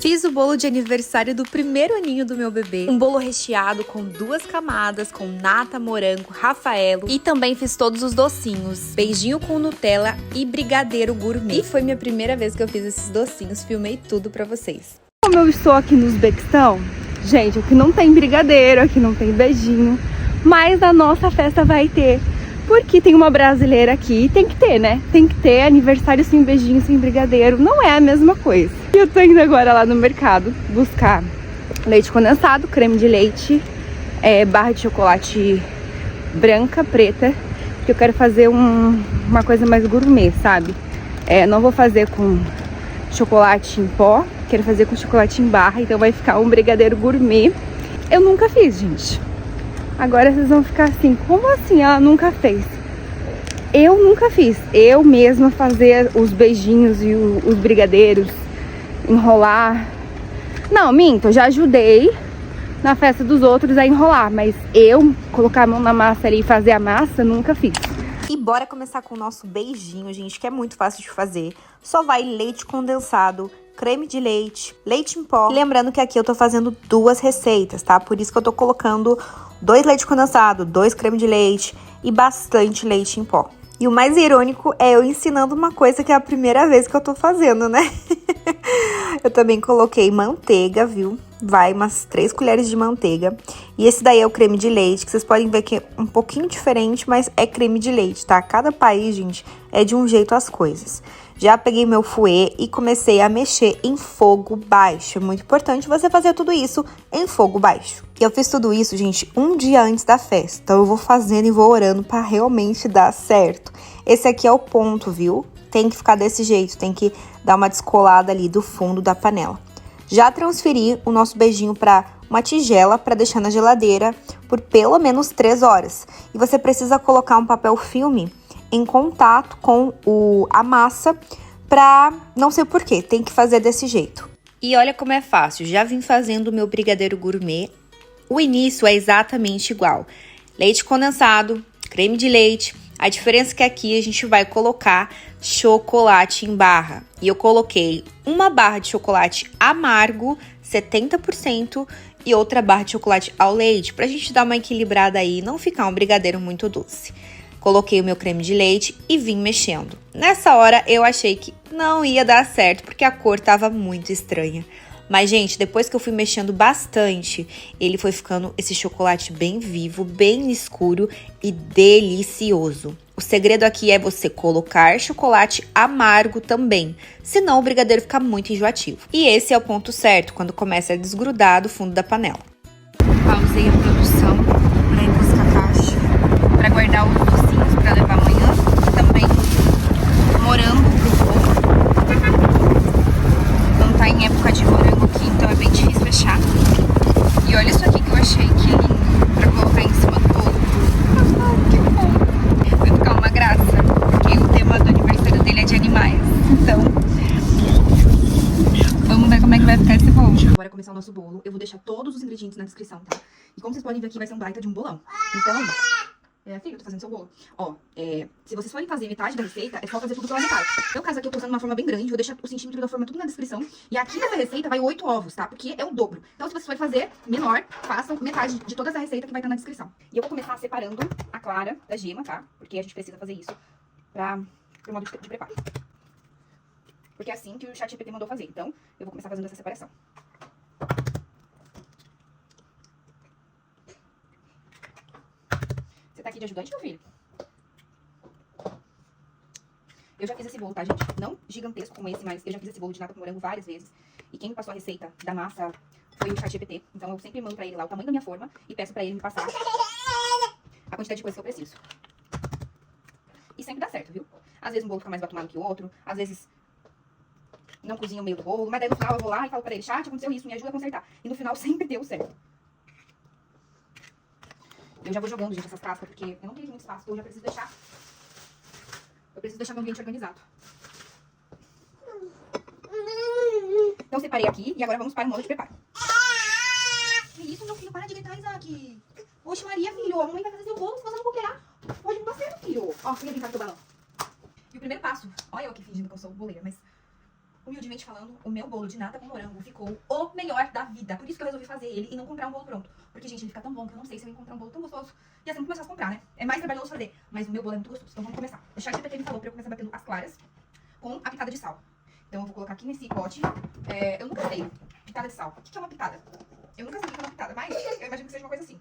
Fiz o bolo de aniversário do primeiro aninho do meu bebê. Um bolo recheado com 2 camadas, com nata, morango, rafaelo. E também fiz todos os docinhos. Beijinho com Nutella e brigadeiro gourmet. E foi minha primeira vez que eu fiz esses docinhos. Filmei tudo pra vocês. Como eu estou aqui no Uzbequistão, gente, aqui não tem brigadeiro, aqui não tem beijinho. Mas a nossa festa vai ter. Porque tem uma brasileira aqui e tem que ter, né? Tem que ter aniversário sem beijinho, sem brigadeiro. Não é a mesma coisa. E eu tô indo agora lá no mercado buscar leite condensado, creme de leite, barra de chocolate branca, preta. Porque eu quero fazer uma coisa mais gourmet, sabe? Não vou fazer com chocolate em pó, quero fazer com chocolate em barra. Então vai ficar um brigadeiro gourmet. Eu nunca fiz, gente. Agora vocês vão ficar assim, como assim ela nunca fez? Eu nunca fiz. Eu mesma fazer os beijinhos e os brigadeiros, enrolar. Não, minto, eu já ajudei na festa dos outros a enrolar, mas eu colocar a mão na massa ali e fazer a massa, nunca fiz. E bora começar com o nosso beijinho, gente, que é muito fácil de fazer. Só vai leite condensado, creme de leite, leite em pó. Lembrando que aqui eu tô fazendo 2 receitas, tá? Por isso que eu tô colocando 2 leite condensado, 2 creme de leite e bastante leite em pó. E o mais irônico é eu ensinando uma coisa que é a primeira vez que eu tô fazendo, né? Eu também coloquei manteiga, viu? Vai umas 3 colheres de manteiga. E esse daí é o creme de leite, que vocês podem ver que é um pouquinho diferente, mas é creme de leite, tá? Cada país, gente, é de um jeito as coisas. Já peguei meu fouet e comecei a mexer em fogo baixo. É muito importante você fazer tudo isso em fogo baixo. E eu fiz tudo isso, gente, um dia antes da festa. Então eu vou fazendo e vou orando pra realmente dar certo. Esse aqui é o ponto, viu? Tem que ficar desse jeito, tem que dar uma descolada ali do fundo da panela. Já transferi o nosso beijinho para uma tigela para deixar na geladeira por pelo menos 3 horas. E você precisa colocar um papel filme em contato com a massa pra não sei porquê, tem que fazer desse jeito. E olha como é fácil, já vim fazendo o meu brigadeiro gourmet. O início é exatamente igual. Leite condensado, creme de leite. A diferença é que aqui a gente vai colocar chocolate em barra. E eu coloquei uma barra de chocolate amargo, 70%, e outra barra de chocolate ao leite, pra gente dar uma equilibrada aí e não ficar um brigadeiro muito doce. Coloquei o meu creme de leite e vim mexendo. Nessa hora eu achei que não ia dar certo, porque a cor tava muito estranha. Mas, gente, depois que eu fui mexendo bastante, ele foi ficando esse chocolate bem vivo, bem escuro e delicioso. O segredo aqui é você colocar chocolate amargo também, senão o brigadeiro fica muito enjoativo. E esse é o ponto certo, quando começa a desgrudar do fundo da panela. Pausei a produção para ir buscar a caixa, para guardar os docinhos para levar amanhã. Também morango pro bolo. Não tá em época de morango aqui, então é bem difícil achar. E olha isso aqui que eu achei, que lindo, pra colocar em cima do bolo. Que bom! Vai ficar uma graça, porque o tema do aniversário dele é de animais. Então, vamos ver como é que vai ficar esse bolo. Bora começar o nosso bolo. Eu vou deixar todos os ingredientes na descrição, tá? E como vocês podem ver aqui, vai ser um baita de um bolão. Então, filho, eu tô fazendo seu bolo. Ó, se vocês forem fazer metade da receita, é só fazer tudo pela metade. No caso aqui, eu tô usando uma forma bem grande, vou deixar o centímetro da forma tudo na descrição. E aqui nessa receita vai 8 ovos, tá? Porque é o dobro. Então, se vocês forem fazer menor, façam metade de toda essa receita que vai estar na descrição. E eu vou começar separando a clara da gema, tá? Porque a gente precisa fazer isso pro modo de preparo. Porque é assim que o ChatGPT mandou fazer. Então, eu vou começar fazendo essa separação. Você tá aqui de ajudante, meu filho? Eu já fiz esse bolo, tá, gente? Não gigantesco como esse, mas eu já fiz esse bolo de nata com morango várias vezes. E quem me passou a receita da massa foi o ChatGPT. Então eu sempre mando pra ele lá o tamanho da minha forma e peço pra ele me passar a quantidade de coisa que eu preciso. E sempre dá certo, viu? Às vezes um bolo fica mais batumado que o outro, às vezes não cozinha o meio do bolo, mas daí no final eu vou lá e falo pra ele, chat, aconteceu isso, me ajuda a consertar. E no final sempre deu certo. Eu já vou jogando, gente, essas cascas, porque eu não tenho muito espaço, então eu já preciso deixar. Eu preciso deixar meu ambiente organizado. Então, separei aqui e agora vamos para o modo de preparo. Que isso, meu filho? Para de gritar, Isaac. Oxe, Maria, filho. A mamãe vai fazer seu bolo se você não cooperar. Pode não dar certo, filho. Ó, vem brincar com o balão. E o primeiro passo. Olha eu aqui fingindo que eu sou boleira, mas humildemente falando, o meu bolo de nata com morango ficou o melhor da vida. Por isso que eu resolvi fazer ele e não comprar um bolo pronto. Porque, gente, ele fica tão bom que eu não sei se eu encontrar um bolo tão gostoso. Ia ser muito mais fácil comprar, né? É mais trabalhoso fazer. Mas o meu bolo é muito gostoso. Então vamos começar. O chat GPT me falou pra eu começar batendo as claras com a pitada de sal. Então eu vou colocar aqui nesse pote. Eu nunca sei. Pitada de sal. O que é uma pitada? Eu nunca sei o que é uma pitada, mas eu imagino que seja uma coisa assim.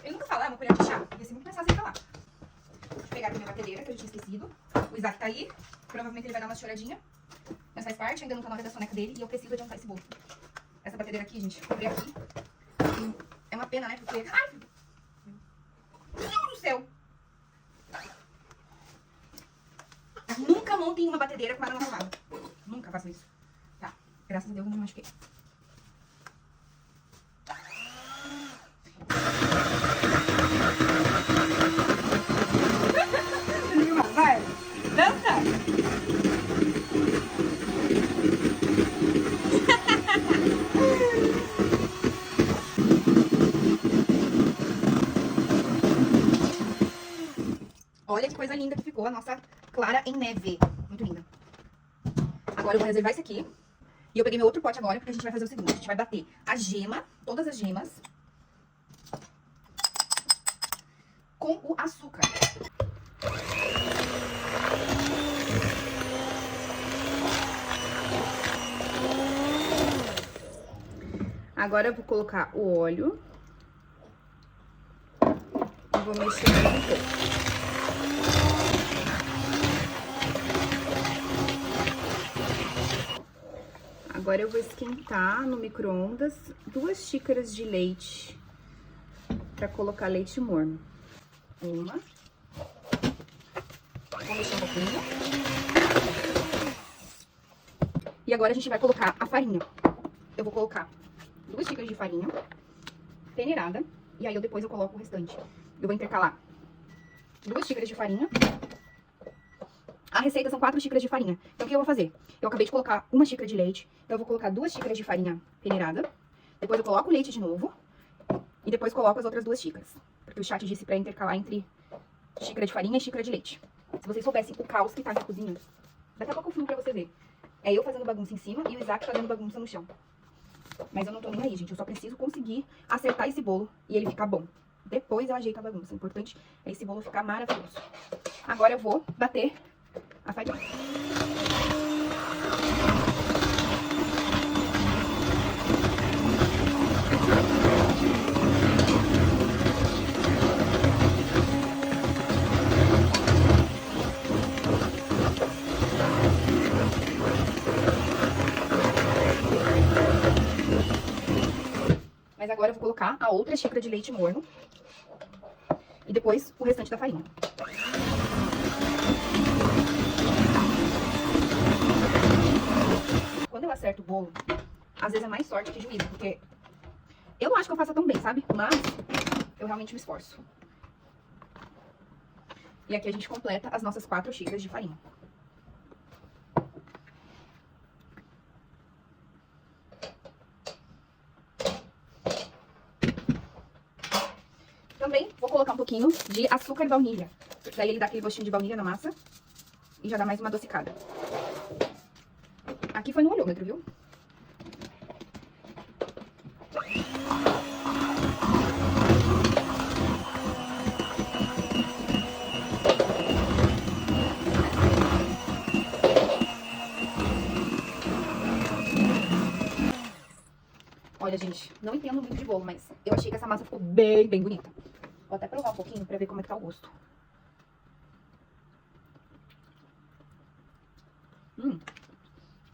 Ele nunca fala, é uma colher de chá. Ia ser muito mais fácil ele falar. Vou pegar aqui minha batedeira, que eu já tinha esquecido. O Isaac tá aí. Provavelmente ele vai dar uma choradinha. Mas faz parte, ainda não tá na hora da soneca dele. E eu preciso adiantar esse bolo. Essa batedeira aqui, gente, comprei aqui. É uma pena, né? Porque... Ai! Meu Deus do céu! Nunca montem uma batedeira com ela na tomada. Nunca faço isso. Tá. Graças a Deus eu não me machuquei. Vai! Dança! Olha que coisa linda que ficou a nossa clara em neve. Muito linda. Agora eu vou reservar isso aqui. E eu peguei meu outro pote agora, porque a gente vai fazer o seguinte. A gente vai bater a gema, todas as gemas, com o açúcar. Agora eu vou colocar o óleo. E vou mexer um pouco. Agora eu vou esquentar no micro-ondas 2 xícaras de leite para colocar leite morno. Uma. Vou mexer um pouquinho. E agora a gente vai colocar a farinha. Eu vou colocar 2 xícaras de farinha peneirada. E aí depois eu coloco o restante. Eu vou intercalar 2 xícaras de farinha. A receita são 4 xícaras de farinha. Então, o que eu vou fazer? Eu acabei de colocar 1 xícara de leite. Então, eu vou colocar 2 xícaras de farinha peneirada. Depois, eu coloco o leite de novo. E depois, coloco as outras 2 xícaras. Porque o chat disse pra intercalar entre xícara de farinha e xícara de leite. Se vocês soubessem o caos que tá na cozinha, daqui a pouco eu filmo pra você ver. É eu fazendo bagunça em cima e o Isaac fazendo bagunça no chão. Mas eu não tô nem aí, gente. Eu só preciso conseguir acertar esse bolo e ele ficar bom. Depois eu ajeito a bagunça. O importante é esse bolo ficar maravilhoso. Agora eu vou bater a farinha. Mas agora eu vou colocar a outra xícara de leite morno. E depois o restante da farinha. Quando eu acerto o bolo, às vezes é mais sorte que juízo, porque eu não acho que eu faça tão bem, sabe? Mas eu realmente me esforço. E aqui a gente completa as nossas 4 xícaras de farinha. Também vou colocar um pouquinho de açúcar e baunilha. Daí ele dá aquele gostinho de baunilha na massa e já dá mais uma adocicada. Aqui foi no olhômetro, viu? Olha, gente, não entendo muito de bolo, mas eu achei que essa massa ficou bem, bem bonita. Vou até provar um pouquinho pra ver como é que tá o gosto.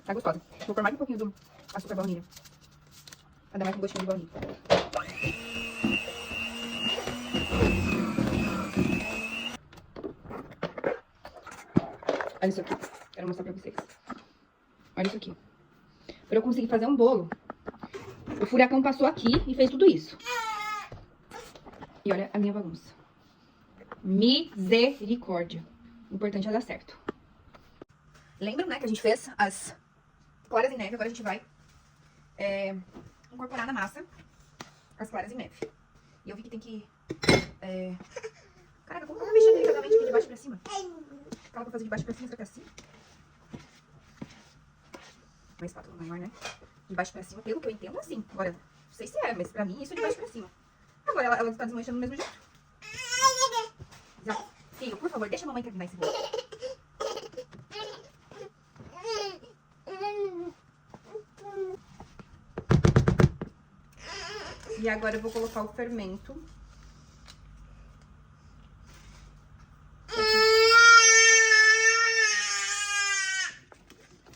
Tá gostosa. Vou pôr mais um pouquinho do açúcar baunilha. Pra dar mais um gostinho de baunilha. Olha isso aqui. Quero mostrar pra vocês. Olha isso aqui. Pra eu conseguir fazer um bolo, o furacão passou aqui e fez tudo isso. E olha a minha bagunça. Misericórdia. O importante é dar certo. Lembram, né, que a gente fez as claras em neve? Agora a gente vai incorporar na massa as claras em neve. E eu vi que tem que... Caraca, como que eu vou mexer delicadamente aqui de baixo pra cima? Fala pra fazer de baixo pra cima, será que é assim? uma espátula maior, né? De baixo pra cima, pelo que eu entendo, assim. Agora, não sei se é, mas pra mim isso é de baixo pra cima. Agora ela tá desmanchando do mesmo jeito. Filho, por favor, deixa a mamãe terminar esse bolo. E agora eu vou colocar o fermento.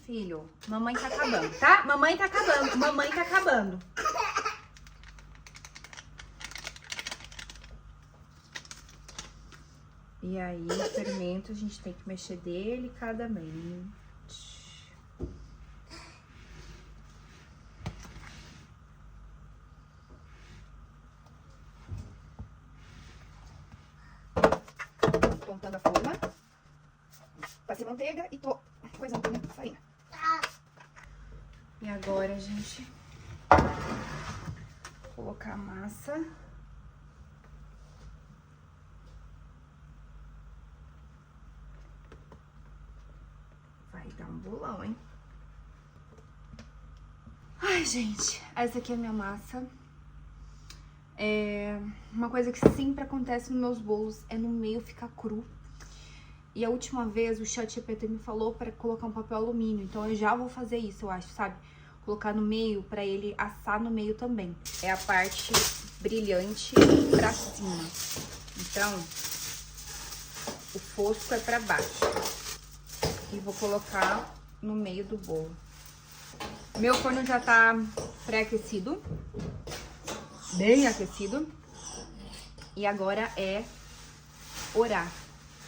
Filho, mamãe tá acabando, tá? Mamãe tá acabando, mamãe tá acabando. E aí, o fermento, a gente tem que mexer delicadamente. Montando a forma. Passei manteiga e tô coisando a farinha. E agora, gente, vou colocar a massa. Vai dar um bolão, hein? Ai, gente, essa aqui é a minha massa. Uma coisa que sempre acontece nos meus bolos é no meio ficar cru. E a última vez o ChatGPT me falou para colocar um papel alumínio. Então eu já vou fazer isso, eu acho, sabe? Colocar no meio para ele assar no meio também. É a parte brilhante pra cima. Então, o fosco é pra baixo. E vou colocar no meio do bolo. Meu forno já tá pré-aquecido. Bem aquecido. E agora é orar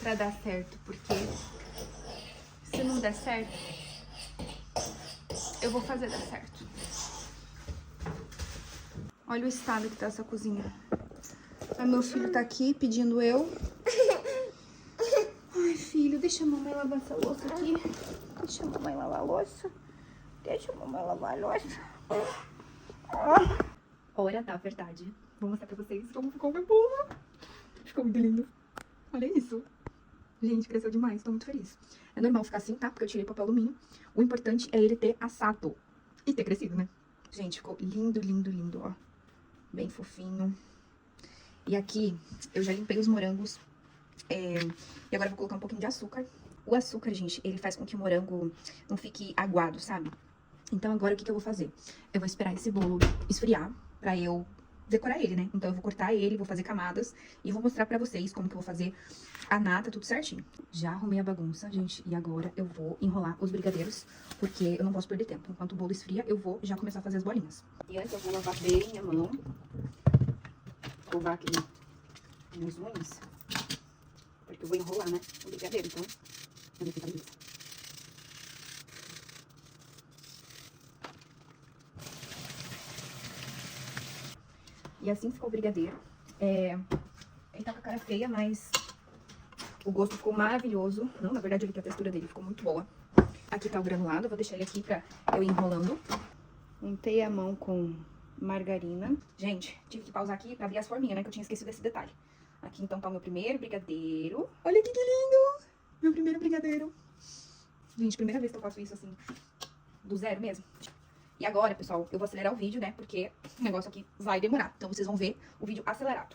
pra dar certo, porque se não der certo, eu vou fazer dar certo. Olha o estado que tá essa cozinha. Aí meu filho tá aqui pedindo eu. Ai, filho, deixa a mamãe lavar essa louça aqui. Deixa a mamãe lavar a louça. Deixa a mamãe lavar a louça. Hora da verdade. Vou mostrar pra vocês como ficou o meu bolo. Ficou muito lindo. Olha isso. Gente, cresceu demais. Tô muito feliz. É normal ficar assim, tá? Porque eu tirei o papel alumínio. O importante é ele ter assado. E ter crescido, né? Gente, ficou lindo, lindo, lindo, ó. Bem fofinho. E aqui, eu já limpei os morangos. E agora eu vou colocar um pouquinho de açúcar. O açúcar, gente, ele faz com que o morango não fique aguado, sabe? Então agora o que eu vou fazer? Eu vou esperar esse bolo esfriar pra eu decorar ele, né? Então eu vou cortar ele, vou fazer camadas e vou mostrar pra vocês como que eu vou fazer a nata, tudo certinho. Já arrumei a bagunça, gente, e agora eu vou enrolar os brigadeiros, porque eu não posso perder tempo. Enquanto o bolo esfria, eu vou já começar a fazer as bolinhas. E antes eu vou lavar bem a mão, escovar aqui nas unhas, porque eu vou enrolar, né, o brigadeiro, então eu vou ficar isso. E assim ficou o brigadeiro. Ele tá com a cara feia, mas o gosto ficou maravilhoso. Não, na verdade, a textura dele ficou muito boa. Aqui tá o granulado, eu vou deixar ele aqui pra eu ir enrolando. Untei a mão com margarina. Gente, tive que pausar aqui pra abrir as forminhas, né, que eu tinha esquecido desse detalhe. Aqui, então, tá o meu primeiro brigadeiro. Olha que lindo! Meu primeiro brigadeiro. Gente, primeira vez que eu faço isso, assim, do zero mesmo. E agora, pessoal, eu vou acelerar o vídeo, né? Porque o negócio aqui vai demorar. Então, vocês vão ver o vídeo acelerado.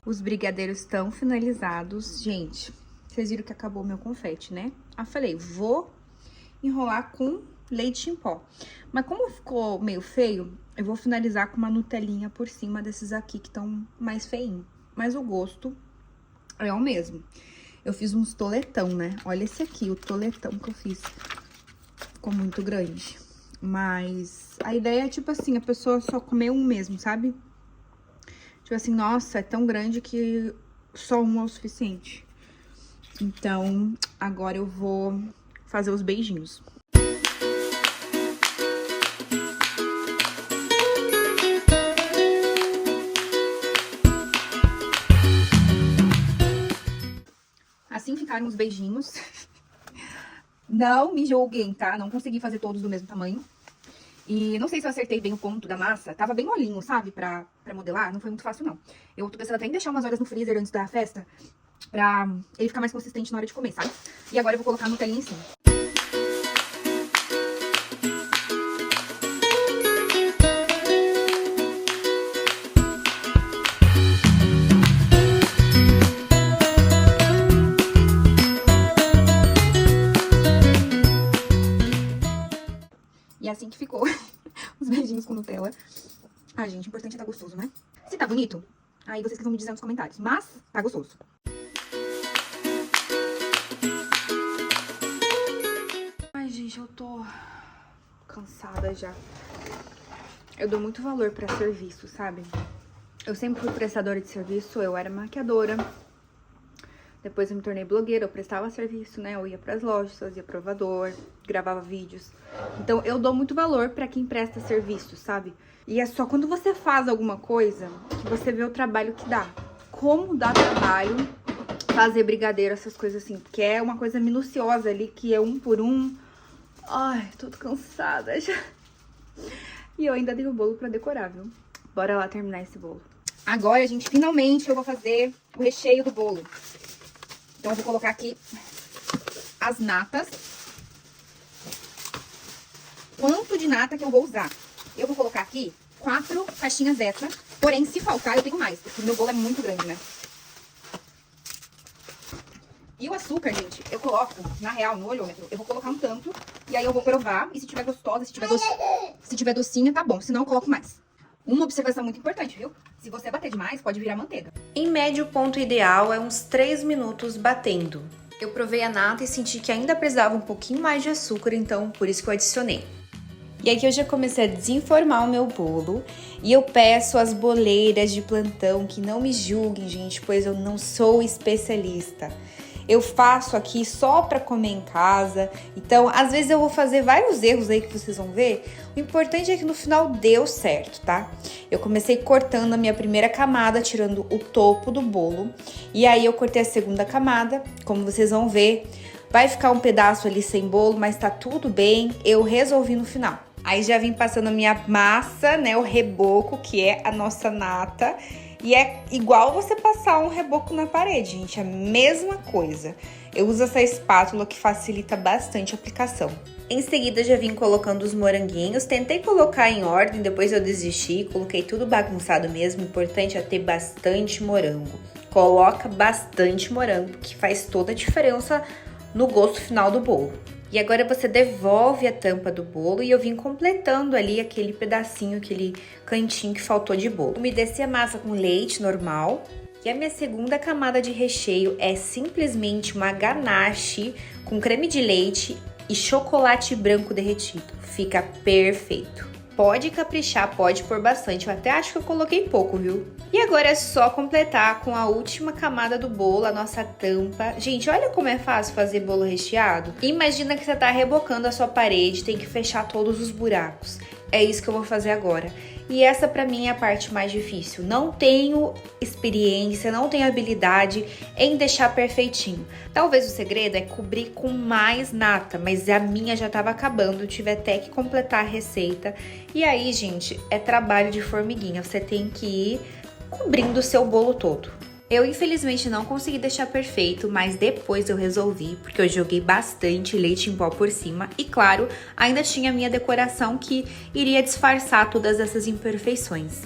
Os brigadeiros estão finalizados. Gente, vocês viram que acabou o meu confete, né? Aí falei, vou enrolar com leite em pó. Mas como ficou meio feio, eu vou finalizar com uma Nutelinha por cima desses aqui que estão mais feinhos. Mas o gosto é o mesmo. Eu fiz uns toletão, né? Olha esse aqui, o toletão que eu fiz. Ficou muito grande. Mas a ideia é, tipo assim, a pessoa só comer um mesmo, sabe? Tipo assim, nossa, é tão grande que só um é o suficiente. Então, agora eu vou fazer os beijinhos. Assim ficaram os beijinhos. Não me julguem, tá? Não consegui fazer todos do mesmo tamanho. E não sei se eu acertei bem o ponto da massa. Tava bem molinho, sabe? Pra modelar. Não foi muito fácil, não. Eu tô pensando até em deixar umas horas no freezer antes da festa. Pra ele ficar mais consistente na hora de comer, sabe? E agora eu vou colocar a Nutelinha em cima. E é assim que ficou os beijinhos com Nutella. Ah, gente, o importante é tá gostoso, né? Se tá bonito, aí vocês que vão me dizer nos comentários. Mas tá gostoso. Ai, gente, eu tô cansada já. Eu dou muito valor pra serviço, sabe? Eu sempre fui prestadora de serviço, eu era maquiadora. Depois eu me tornei blogueira, eu prestava serviço, né? Eu ia pras lojas, fazia provador, gravava vídeos. Então, eu dou muito valor pra quem presta serviço, sabe? E é só quando você faz alguma coisa que você vê o trabalho que dá. Como dá trabalho fazer brigadeiro, essas coisas assim. Porque é uma coisa minuciosa ali, que é um por um. Ai, tô cansada já. E eu ainda tenho o bolo pra decorar, viu? Bora lá terminar esse bolo. Agora, gente, finalmente eu vou fazer o recheio do bolo. Então, eu vou colocar aqui as natas. Quanto de nata que eu vou usar? Eu vou colocar aqui 4 caixinhas dessa. Porém, se faltar, eu tenho mais, porque o meu bolo é muito grande, né? E o açúcar, gente, eu coloco, na real, no olhômetro, eu vou colocar um tanto. E aí eu vou provar. E se tiver gostosa, se tiver docinha, tá bom. Senão eu coloco mais. Uma observação muito importante, viu? Se você bater demais, pode virar manteiga. Em média, o ponto ideal é uns 3 minutos batendo. Eu provei a nata e senti que ainda precisava um pouquinho mais de açúcar, então por isso que eu adicionei. E aqui eu já comecei a desenformar o meu bolo. E eu peço às boleiras de plantão que não me julguem, gente, pois eu não sou especialista. Eu faço aqui só pra comer em casa, então às vezes eu vou fazer vários erros aí que vocês vão ver. O importante é que no final deu certo, tá? Eu comecei cortando a minha primeira camada, tirando o topo do bolo. E aí eu cortei a segunda camada, como vocês vão ver. Vai ficar um pedaço ali sem bolo, mas tá tudo bem, eu resolvi no final. Aí já vim passando a minha massa, né, o reboco, que é a nossa nata. E é igual você passar um reboco na parede, gente, é a mesma coisa. Eu uso essa espátula que facilita bastante a aplicação. Em seguida, já vim colocando os moranguinhos. Tentei colocar em ordem, depois eu desisti. Coloquei tudo bagunçado mesmo. O importante é ter bastante morango. Coloca bastante morango, que faz toda a diferença no gosto final do bolo. E agora você devolve a tampa do bolo e eu vim completando ali aquele pedacinho, aquele cantinho que faltou de bolo. Umedeci a massa com leite normal. E a minha segunda camada de recheio é simplesmente uma ganache com creme de leite e chocolate branco derretido. Fica perfeito. Pode caprichar, pode pôr bastante. Eu até acho que eu coloquei pouco, viu? E agora é só completar com a última camada do bolo, a nossa tampa. Gente, olha como é fácil fazer bolo recheado. Imagina que você tá rebocando a sua parede, tem que fechar todos os buracos. É isso que eu vou fazer agora. E essa pra mim é a parte mais difícil. Não tenho experiência, não tenho habilidade em deixar perfeitinho. Talvez o segredo é cobrir com mais nata, mas a minha já tava acabando, eu tive até que completar a receita. E aí, gente, é trabalho de formiguinha, você tem que ir cobrindo o seu bolo todo. Eu, infelizmente, não consegui deixar perfeito, mas depois eu resolvi, porque eu joguei bastante leite em pó por cima. E, claro, ainda tinha a minha decoração que iria disfarçar todas essas imperfeições.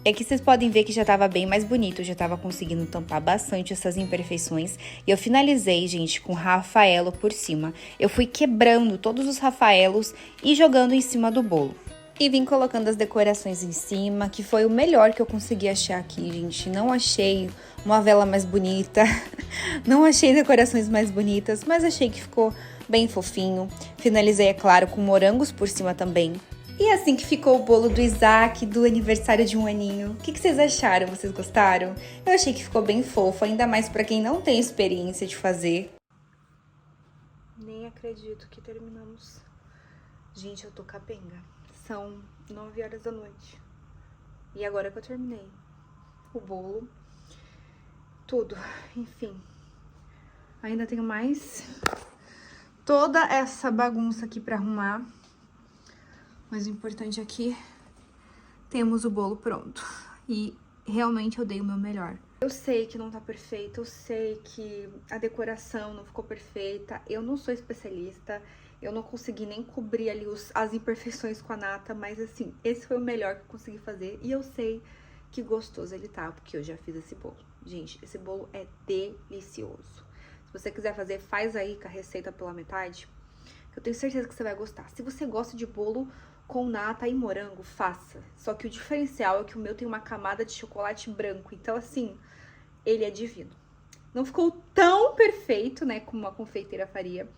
E aqui vocês podem ver que já tava bem mais bonito, eu já tava conseguindo tampar bastante essas imperfeições. E eu finalizei, gente, com rafaelo por cima. Eu fui quebrando todos os rafaelos e jogando em cima do bolo. E vim colocando as decorações em cima, que foi o melhor que eu consegui achar aqui, gente. Não achei uma vela mais bonita, não achei decorações mais bonitas, mas achei que ficou bem fofinho. Finalizei, é claro, com morangos por cima também. E assim que ficou o bolo do Isaac, do aniversário de 1 aninho. O que vocês acharam? Vocês gostaram? Eu achei que ficou bem fofo, ainda mais pra quem não tem experiência de fazer. Nem acredito que terminamos. Gente, eu tô capenga. São 9 horas da noite. E agora que eu terminei o bolo, tudo, enfim. Ainda tenho mais toda essa bagunça aqui pra arrumar. Mas o importante é que temos o bolo pronto. E realmente eu dei o meu melhor. Eu sei que não tá perfeito, eu sei que a decoração não ficou perfeita. Eu não sou especialista, eu não consegui nem cobrir ali as imperfeições com a nata. Mas assim, esse foi o melhor que eu consegui fazer. E eu sei que gostoso ele tá, porque eu já fiz esse bolo. Gente, esse bolo é delicioso. Se você quiser fazer, faz aí com a receita pela metade. Eu tenho certeza que você vai gostar. Se você gosta de bolo com nata e morango, faça. Só que o diferencial é que o meu tem uma camada de chocolate branco. Então, assim, ele é divino. Não ficou tão perfeito, né, como uma confeiteira faria.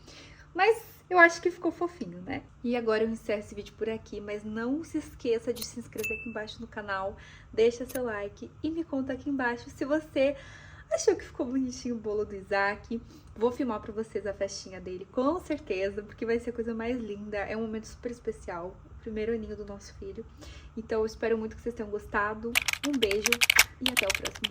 Mas eu acho que ficou fofinho, né? E agora eu encerro esse vídeo por aqui. Mas não se esqueça de se inscrever aqui embaixo no canal. Deixa seu like e me conta aqui embaixo se você achou que ficou bonitinho o bolo do Isaac. Vou filmar pra vocês a festinha dele, com certeza, porque vai ser a coisa mais linda. É um momento super especial, o primeiro aninho do nosso filho. Então eu espero muito que vocês tenham gostado. Um beijo e até o próximo vídeo.